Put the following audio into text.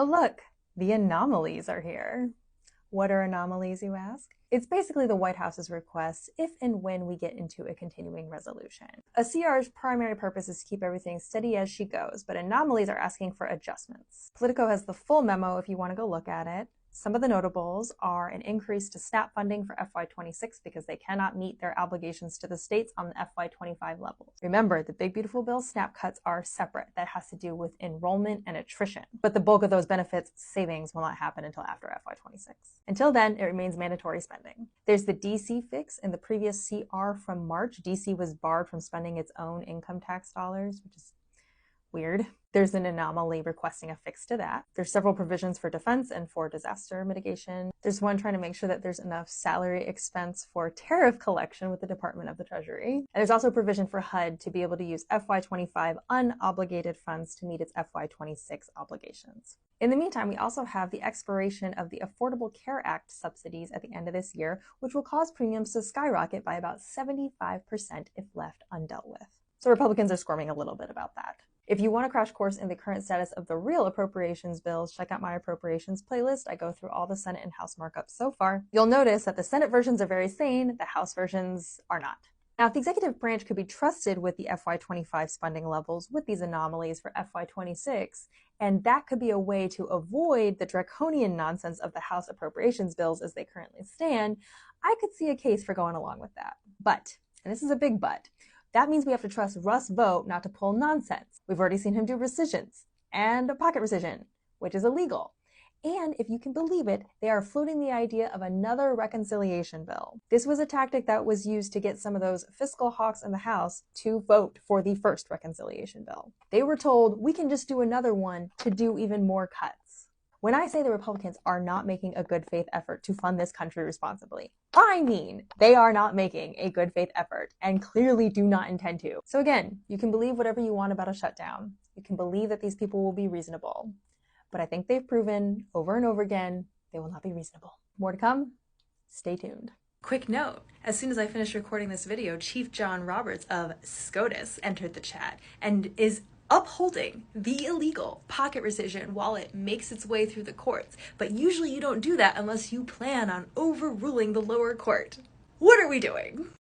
Oh look, the anomalies are here. What are anomalies, you ask? It's basically the White House's request if and when we get into a continuing resolution. A CR's primary purpose is to keep everything steady as she goes, but anomalies are asking for adjustments. Politico has the full memo if you want to go look at it. Some of the notables are an increase to SNAP funding for FY26 because they cannot meet their obligations to the states on the FY25 levels. Remember, the Big Beautiful Bill SNAP cuts are separate. That has to do with enrollment and attrition. But the bulk of those benefits savings will not happen until after FY26. Until then, it remains mandatory spending. There's the DC fix in the previous CR from March. DC was barred from spending its own income tax dollars, which is weird. There's an anomaly requesting a fix to that. There's several provisions for defense and for disaster mitigation. There's one trying to make sure that there's enough salary expense for tariff collection with the Department of the Treasury. And there's also provision for HUD to be able to use FY25 unobligated funds to meet its FY26 obligations. In the meantime, we also have the expiration of the Affordable Care Act subsidies at the end of this year, which will cause premiums to skyrocket by about 75% if left undealt with. So Republicans are squirming a little bit about that. If you want a crash course in the current status of the real appropriations bills, check out my appropriations playlist. I go through all the Senate and House markups so far. You'll notice that the Senate versions are very sane, the House versions are not. Now, if the executive branch could be trusted with the FY25 spending levels with these anomalies for FY26, and that could be a way to avoid the draconian nonsense of the House appropriations bills as they currently stand, I could see a case for going along with that. But, and this is a big but, that means we have to trust Russ Vogt not to pull nonsense. We've already seen him do rescissions and a pocket rescission, which is illegal. And if you can believe it, they are floating the idea of another reconciliation bill. This was a tactic that was used to get some of those fiscal hawks in the House to vote for the first reconciliation bill. They were told, we can just do another one to do even more cuts. When I say the Republicans are not making a good faith effort to fund this country responsibly, I mean they are not making a good faith effort and clearly do not intend to. So again, you can believe whatever you want about a shutdown. You can believe that these people will be reasonable. But I think they've proven over and over again they will not be reasonable. More to come. Stay tuned. Quick note, as soon as I finish recording this video, Chief John Roberts of SCOTUS entered the chat and is upholding the illegal pocket rescission while it makes its way through the courts. But usually you don't do that unless you plan on overruling the lower court. What are we doing?